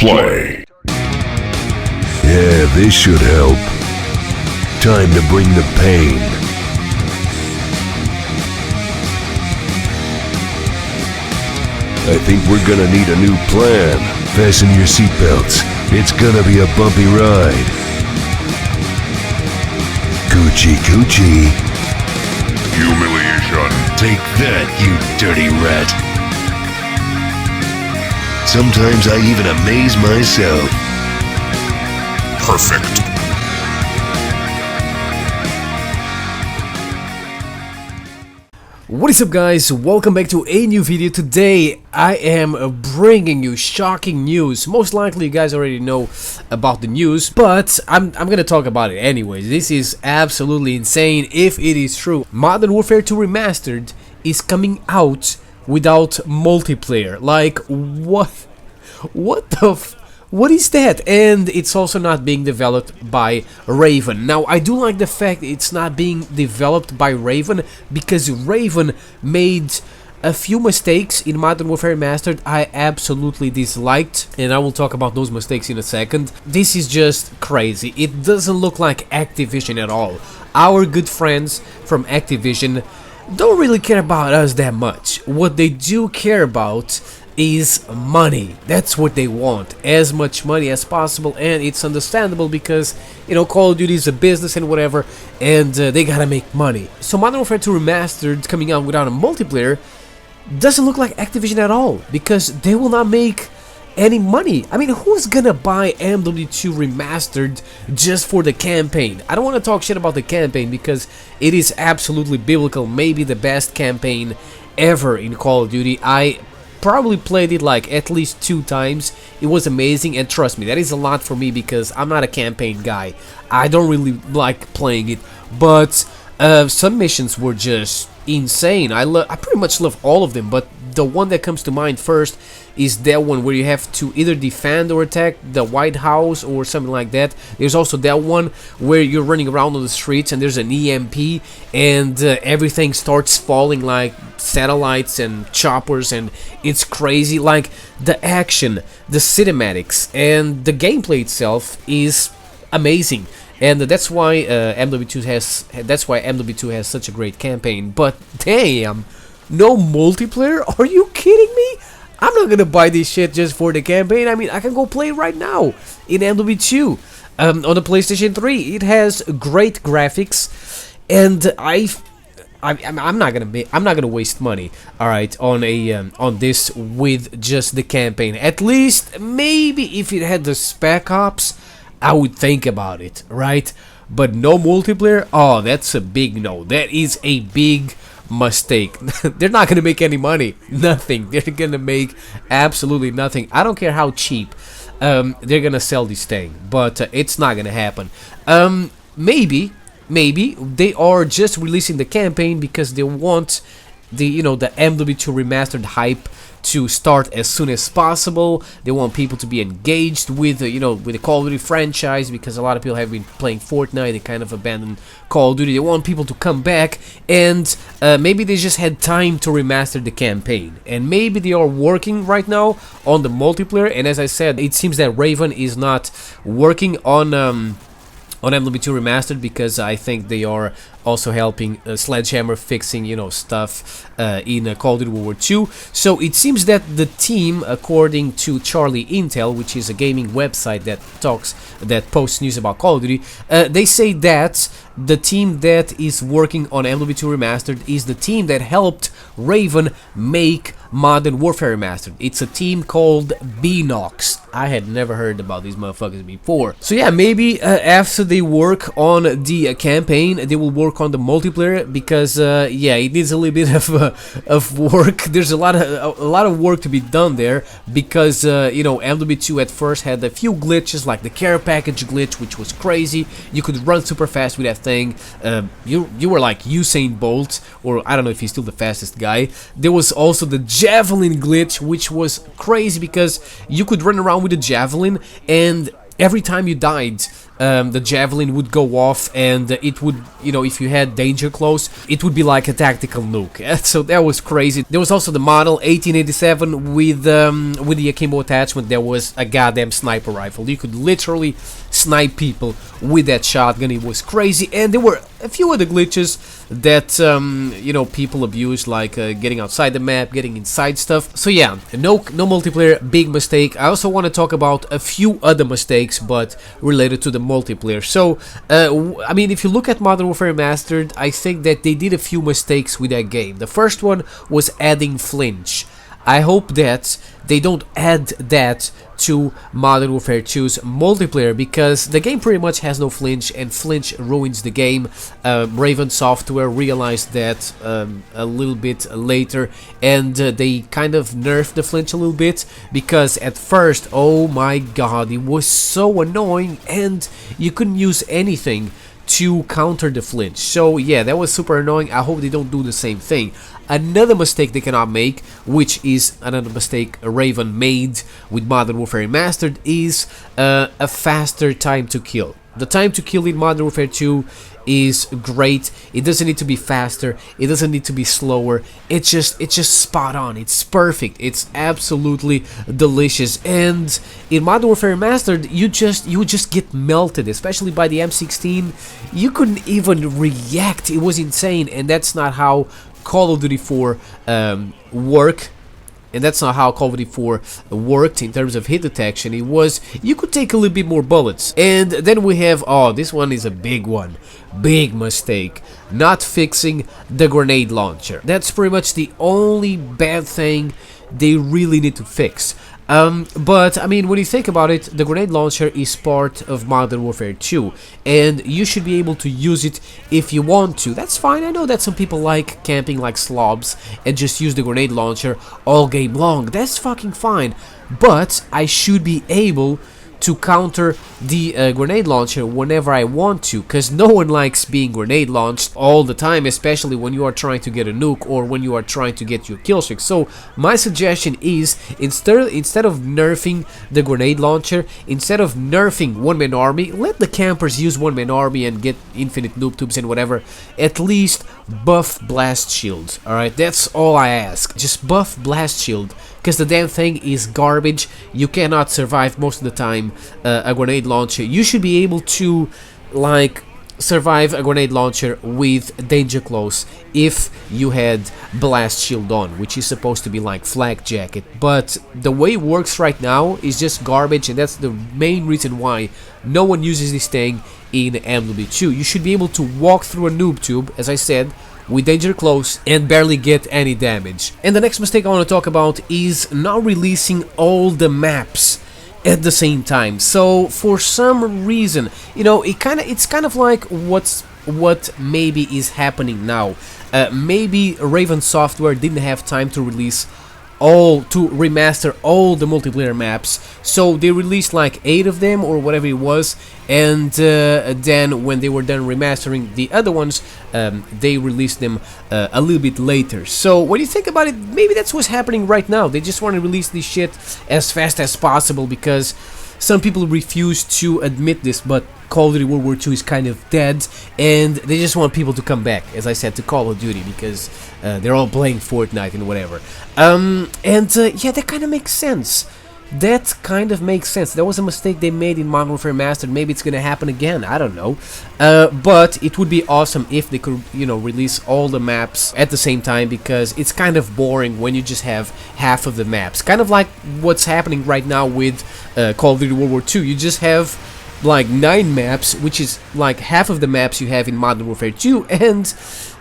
Play. Yeah, this should help. Time to bring the pain. I think we're gonna need a new plan. Fasten your seatbelts. It's gonna be a bumpy ride. Coochie coochie. Humiliation. Take that, you dirty rat. Sometimes I even amaze myself. Perfect. What is up, guys? Welcome back to a new video. Today I am bringing you shocking news. Most likely you guys already know about the news, but I'm gonna talk about it anyways. This is absolutely insane if it is true. Modern Warfare 2 Remastered is coming out without multiplayer. Like, what is that? And it's also not being developed by Raven. Now, I do like the fact it's not being developed by Raven, because Raven made a few mistakes in Modern Warfare Remastered I absolutely disliked, and I will talk about those mistakes in a second. This is just crazy. It doesn't look like Activision at all. Our good friends from Activision don't really care about us that much. What they do care about is money. That's what they want, as much money as possible, and it's understandable because, you know, Call of Duty is a business and whatever, and they gotta make money. So Modern Warfare 2 Remastered coming out without a multiplayer doesn't look like Activision at all, because they will not make any money. I mean, who's gonna buy MW2 Remastered just for the campaign? I don't want to talk shit about the campaign because it is absolutely biblical, maybe the best campaign ever in Call of Duty. I probably played it like at least 2 times. It was amazing, and trust me, that is a lot for me because I'm not a campaign guy. I don't really like playing it, but some missions were just insane. I pretty much love all of them, but the one that comes to mind first is that one where you have to either defend or attack the White House or something like that. There's also that one where you're running around on the streets and there's an EMP and everything starts falling like satellites and choppers, and it's crazy. Like, the action, the cinematics, and the gameplay itself is amazing. And that's why MW2 has such a great campaign. But damn, no multiplayer? Are you kidding me? I'm not gonna buy this shit just for the campaign. I mean, I can go play right now in MW2 on the PlayStation 3. It has great graphics, and I'm not gonna waste money, all right, on this with just the campaign. At least maybe if it had the Spec Ops, I would think about it, right? But no multiplayer? Oh, that's a big no. That is a big mistake. They're not gonna make any money. Nothing. They're gonna make absolutely nothing. I don't care how cheap they're gonna sell this thing, but it's not gonna happen. Maybe they are just releasing the campaign because they want the MW2 Remastered hype to start as soon as possible. They want people to be engaged with with the Call of Duty franchise, because a lot of people have been playing Fortnite. They kind of abandoned Call of Duty. They want people to come back, and maybe they just had time to remaster the campaign, and maybe they are working right now on the multiplayer. And as I said, it seems that Raven is not working on MW2 Remastered, because I think they are also helping Sledgehammer fixing stuff in Call of Duty World War II. So it seems that the team, according to Charlie Intel, which is a gaming website that posts news about Call of Duty, they say that the team that is working on MW2 Remastered is the team that helped Raven make Modern Warfare Remastered. It's a team called Beanox. I had never heard about these motherfuckers before. So yeah, maybe after they work on the campaign, they will work on the multiplayer, because yeah, it needs a little bit of work. There's a lot of work to be done there, because MW2 at first had a few glitches, like the care package glitch, which was crazy. You could run super fast with that thing. You were like Usain Bolt, or I don't know if he's still the fastest guy. There was also the javelin glitch, which was crazy because you could run around with a javelin and every time you died, the javelin would go off, and it would, you know, if you had danger close, it would be like a tactical nuke. So that was crazy. There was also the model 1887 with the akimbo attachment. There was a goddamn sniper rifle. You could literally snipe people with that shotgun. It was crazy, and there were a few other glitches that you know, people abused, like getting outside the map, getting inside stuff. So yeah, no multiplayer, big mistake. I also want to talk about a few other mistakes, but related to the multiplayer. So I mean, if you look at Modern Warfare Remastered, I think that they did a few mistakes with that game. The first one was adding flinch. I hope that they don't add that to Modern Warfare 2's multiplayer, because the game pretty much has no flinch, and flinch ruins the game. Raven Software realized that a little bit later, and they kind of nerfed the flinch a little bit, because at first, oh my god, it was so annoying, and you couldn't use anything to counter the flinch. So yeah, that was super annoying. I hope they don't do the same thing. Another mistake they cannot make, which is another mistake Raven made with Modern Warfare Remastered, is a faster time to kill. The time to kill in Modern Warfare 2 is great. It doesn't need to be faster, it doesn't need to be slower. It's just spot on. It's perfect. It's absolutely delicious. And in Modern Warfare Remastered, you would just get melted, especially by the M16. You couldn't even react. It was insane, and that's not how Call of Duty 4 worked. And that's not how Call of Duty 4 worked in terms of hit detection. It was, you could take a little bit more bullets. And then we have, oh, this one is a big one. Big mistake. Not fixing the grenade launcher. That's pretty much the only bad thing they really need to fix. But I mean, when you think about it, the grenade launcher is part of Modern Warfare 2, and you should be able to use it if you want to. That's fine. I know that some people like camping like slobs and just use the grenade launcher all game long. That's fucking fine. But I should be able to counter the grenade launcher whenever I want to, because no one likes being grenade launched all the time, especially when you are trying to get a nuke or when you are trying to get your kill streak. So my suggestion is, instead of nerfing the grenade launcher, instead of nerfing one-man army, let the campers use one-man army and get infinite noob tubes and whatever. At least buff blast shield. Alright, that's all I ask. Just buff blast shield, because the damn thing is garbage. You cannot survive most of the time a grenade launcher. You should be able to, like, survive a grenade launcher with danger close if you had blast shield on, which is supposed to be like flak jacket. But the way it works right now is just garbage, and that's the main reason why no one uses this thing in MW2. You should be able to walk through a noob tube, as I said, with danger close and barely get any damage. And the next mistake I want to talk about is not releasing all the maps at the same time. So for some reason, you know, it's kind of like what maybe is happening now. Maybe Raven Software didn't have time to remaster all the multiplayer maps, so they released like 8 of them or whatever it was, and then when they were done remastering the other ones, they released them a little bit later. So when you think about it, maybe that's what's happening right now. They just want to release this shit as fast as possible, because some people refuse to admit this, but Call of Duty World War II is kind of dead, and they just want people to come back, as I said, to Call of Duty, because they're all playing Fortnite and whatever. Yeah, that kind of makes sense. That kind of makes sense. That was a mistake they made in Modern Warfare Remastered. Maybe it's gonna happen again, I don't know. But it would be awesome if they could, you know, release all the maps at the same time, because it's kind of boring when you just have half of the maps. Kind of like what's happening right now with Call of Duty World War II. You just have like 9 maps, which is like half of the maps you have in Modern Warfare 2, and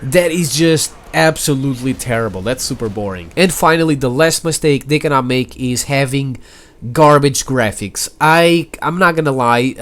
that is just absolutely terrible. That's super boring. And finally, the last mistake they cannot make is having garbage graphics. I'm not gonna lie,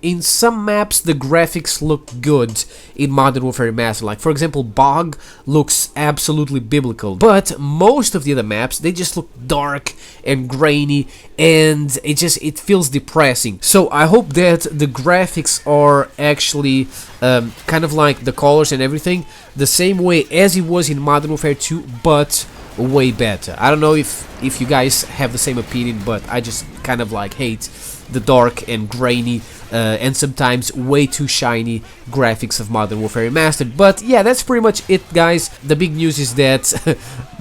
in some maps the graphics look good in Modern Warfare Remastered. Like for example, Bog looks absolutely biblical, but most of the other maps, they just look dark and grainy, and it feels depressing. So I hope that the graphics are actually kind of like the colors and everything the same way as it was in Modern Warfare 2, but way better. I don't know if you guys have the same opinion, but I just kind of like hate the dark and grainy and sometimes way too shiny graphics of Modern Warfare Remastered. But yeah, that's pretty much it, guys. The big news is that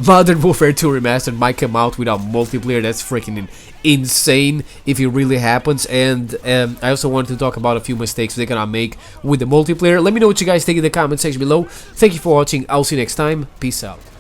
Modern Warfare 2 Remastered might come out without multiplayer. That's freaking insane if it really happens. And I also wanted to talk about a few mistakes they're gonna make with the multiplayer. Let me know what you guys think in the comment section below. Thank you for watching. I'll see you next time. Peace out.